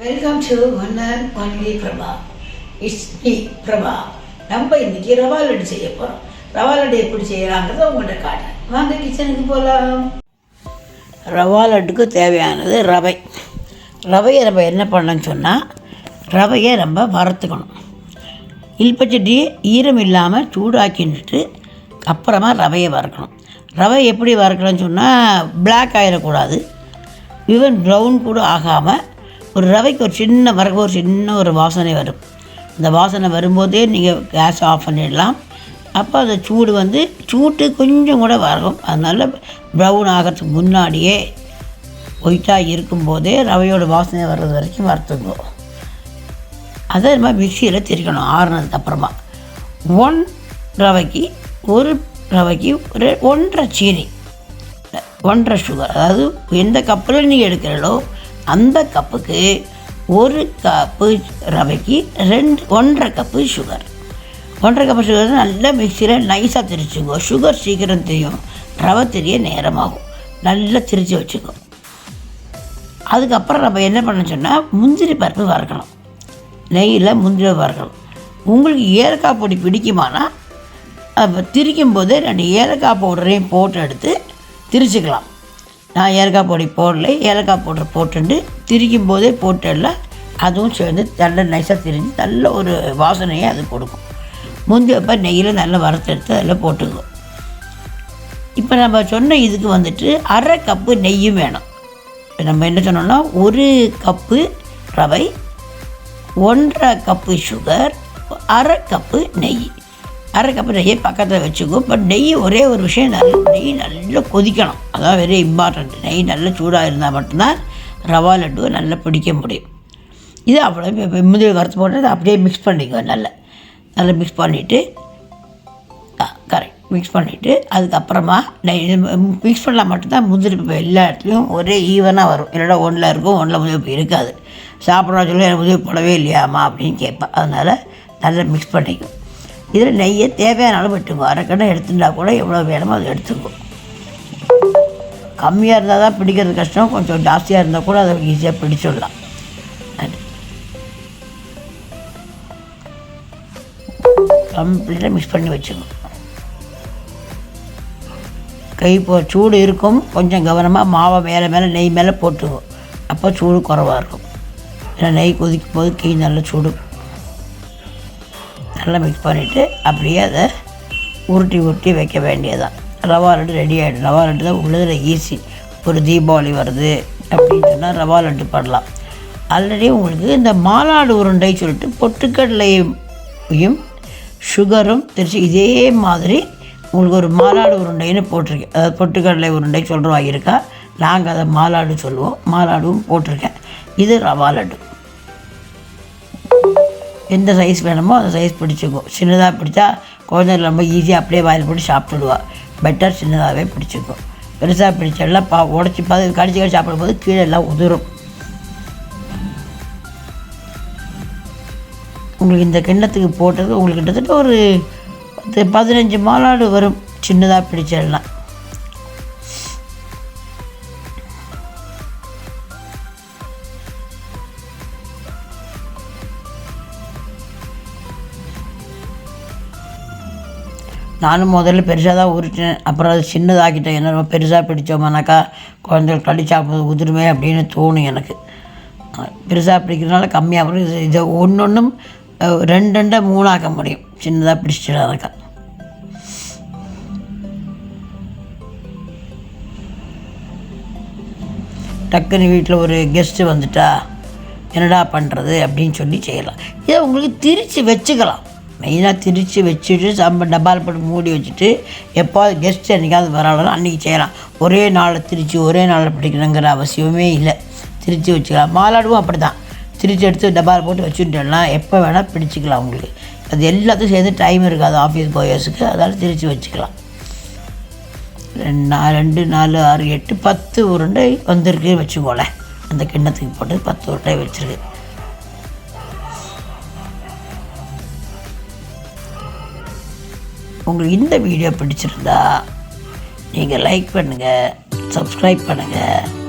Welcome to one and only Prabha. It's me Prabha. நம்ம இன்னைக்கு ரவா லட்டு செய்ய போகிறோம். ரவா லட்டு எப்படி செய்யலாங்கிறத உங்கள்கிட்ட காட்டுறேன். வாங்க கிச்சனுக்கு போகலாம். ரவா லட்டுக்கு தேவையானது ரவை. ரவையை நம்ம என்ன பண்ணணும்னு சொன்னால், ரவையை நம்ம வறுத்துக்கணும். இல்பச்சட்டி ஈரம் இல்லாமல் சூடாக்கிட்டு அப்புறமா ரவையை வறுக்கணும். ரவை எப்படி வறுக்கணும்னு சொன்னால், பிளாக் ஆகிடக்கூடாது, ஈவன் ப்ரௌன் கூட ஆகாமல் ஒரு ரவைக்கு ஒரு சின்ன ஒரு வாசனை வரும். இந்த வாசனை வரும்போதே நீங்கள் கேஸ் ஆஃப் பண்ணிடலாம். அப்போ அந்த சூட்டு கொஞ்சம் கூட வரும். அதனால் ப்ரௌன் ஆகிறதுக்கு முன்னாடியே ஒயிட்டாக இருக்கும்போதே ரவையோட வாசனை வர்றது வரைக்கும் வறுத்துங்க. அதை நம்ம மிக்சியில் திரிக்கணும். ஆறுனதுக்கப்புறமா ஒரு ரவைக்கு ஒரு 1.5 சீனி, 1.5 சுகர். அதாவது எந்த கப்பில் நீங்கள் எடுக்கிறீங்களோ அந்த கப்புக்கு 1 கப்பு ரவைக்கு 1.5 கப்பு சுகர். 1.5 கப்பு சுகர் நல்லா மிக்சியில் நைஸாக திரிச்சுக்கோ. சுகர் சீக்கிரம் தெரியும், ரவை தெரிய நேரமாகும். நல்லா திரித்து வச்சுக்கோ. அதுக்கப்புறம் நம்ம என்ன பண்ண சொன்னால், முந்திரி பருப்பு வறுக்கணும். நெய்யில் முந்திரி வறுக்கணும். உங்களுக்கு ஏலக்காய் பொடி பிடிக்குமானா திரிக்கும் போது 2 ஏலக்காய் பவுடரையும் போட்டு எடுத்து திரிச்சுக்கலாம். நான் ஏலக்காய் பொடி போடல, ஏலக்காய் பவுடர் போட்டுட்டு திரிக்கும் போதே போட்டல. அதுவும் சேர்ந்து நல்ல நைஸாக திரிஞ்சு நல்ல ஒரு வாசனையை அது கொடுக்கும். முந்தி அப்போ நெய்யில் நல்லா வறுத்தெடுத்து அதில் போட்டுக்கும். இப்போ நம்ம சொன்ன இதுக்கு 1/2 கப்பு நெய்யும் வேணும். நம்ம என்ன சொன்னோம்னா, 1 கப்பு ரவை, 1.5 கப்பு சுகர், 1/2 கப்பு நெய். 1/2 கப்பு நெய்யை பக்கத்தில் வச்சுக்கோ. பட் நெய் ஒரே ஒரு விஷயம், நெய் நல்லா கொதிக்கணும். அதான் வெரி இம்பார்ட்டண்ட். நெய் நல்லா சூடாக இருந்தால் மட்டும்தான் ரவா லட்டுவை நல்லா பிடிக்க முடியும். இது அவ்வளோ முந்திரி வறுத்து போட்டு அப்படியே மிக்ஸ் பண்ணிக்கோ. நல்லா மிக்ஸ் பண்ணிவிட்டு மிக்ஸ் பண்ணிவிட்டு அதுக்கப்புறமா நெய் மிக்ஸ் பண்ணால் மட்டும்தான் முந்திரி எல்லா இடத்துலையும் ஒரே ஈவனாக வரும். இல்லைனா ஒன்றில் இருக்கும், ஒன்றில் முதிர்ப்பு இருக்காது. சாப்பிட்றா சொல்லி எனக்கு முதிர்ப்பு போடவே இல்லையாம்மா அப்படின்னு கேட்பேன். அதனால் நல்லா மிக்ஸ் பண்ணிக்கும். இதில் நெய்யை தேவையான அளவு விட்டுக்கும். 1/2 கண்ணை எடுத்துட்டா கூட எவ்வளோ வேணுமோ அதை எடுத்துக்கும். கம்மியாக இருந்தால் தான் பிடிக்கிறது கஷ்டம், கொஞ்சம் ஜாஸ்தியாக இருந்தால் கூட அதை ஈஸியாக பிடிச்சிடலாம். கம்ப்ளீட்டாக மிக்ஸ் பண்ணி வச்சுக்கணும். கை சூடு இருக்கும், கொஞ்சம் கவனமாக மாவை மேலே நெய் மேலே போட்டுக்கும். அப்போ சூடு குறைவாக இருக்கும். ஏன்னா நெய் கொதிக்கும் போது கை நல்லா சூடு. நல்லா மிக்ஸ் பண்ணிவிட்டு அப்படியே அதை உருட்டி வைக்க வேண்டியதான். ரவா லட்டு ரெடி ஆகிடும். ரவா லட்டு தான் உள்ளதில் ஈஸி. ஒரு தீபாவளி வருது அப்படின்னு சொன்னால் ரவா லட்டு பண்ணலாம். ஆல்ரெடி உங்களுக்கு இந்த மாலாடு உருண்டை சொல்லிட்டு பொட்டுக்கடலையும் சுகரும் தெரிச்சு இதே மாதிரி உங்களுக்கு ஒரு மாலாடு உருண்டைன்னு போட்டிருக்கேன். அதாவது பொட்டுக்கடலை உருண்டை சொல்கிறவா இருக்கா, நாங்கள் அதை மாலாடு சொல்லுவோம். மாலாடும் போட்டிருக்கேன். இது ரவா லட்டு. எந்த சைஸ் வேணுமோ அந்த சைஸ் பிடிச்சிக்கும். சின்னதாக பிடிச்சா குழந்தைங்க ரொம்ப ஈஸியாக அப்படியே வாயில் போட்டு சாப்பிட்டுடுவா. பெட்டர் சின்னதாகவே பிடிச்சிக்கும். பெருசாக பிடிச்செல்லாம் உடச்சி கடிச்சு சாப்பிடும்போது கீழே எல்லாம் உதிரும். உங்களுக்கு இந்த கிண்ணத்துக்கு போட்டது உங்களுக்கு கிட்டத்தட்ட ஒரு 15 மாலாடு வரும், சின்னதாக பிடிச்செல்லாம். நானும் முதல்ல பெருசாக தான் உருட்டினேன். அப்புறம் அது சின்னதாக்கிட்டேன். என்ன ரொம்ப பெருசாக பிடிச்சோம்னாக்கா குழந்தைகள் கடிச்சாப்பிடுது உதிருமே அப்படின்னு தோணும் எனக்கு. பெருசாக பிடிக்கிறதுனால கம்மியாக வரும். இதை ஒன்றும் 2 3 ஆக்க முடியும், சின்னதாக பிடிச்சிடாதக்கா. டக்குன்னு வீட்டில் ஒரு கெஸ்ட்டு வந்துட்டா என்னடா பண்ணுறது அப்படின்னு சொல்லி செய்யலாம். இதை உங்களுக்கு திரித்து வச்சுக்கலாம். மெயினாக திரித்து வச்சுட்டு டப்பால் போட்டு மூடி வச்சுட்டு எப்போது கெஸ்ட்டு என்றைக்காவது வராலும் அன்றைக்கி செய்யலாம். ஒரே நாளில் திரித்து ஒரே நாளில் பிடிக்கணுங்கிற அவசியமே இல்லை. திரித்து வச்சுக்கலாம். மாலாடுவும் அப்படி தான். திரித்து எடுத்து டப்பால் போட்டு வச்சுட்டோம்னா எப்போ வேணால் பிடிச்சிக்கலாம். உங்களுக்கு அது எல்லாத்துக்கும் சேர்ந்து டைம் இருக்காது ஆஃபீஸ் கோயர்ஸுக்கு. அதனால் திரித்து வச்சுக்கலாம். 2 4 6 8 10 உருண்டை வந்திருக்கு வச்சுக்கோல. அந்த கிண்ணத்துக்கு போட்டு 10 உருண்டை வச்சுருக்கு. உங்களுக்கு இந்த வீடியோ பிடிச்சிருந்தா நீங்கள் லைக் பண்ணுங்கள், சப்ஸ்கிரைப் பண்ணுங்கள்.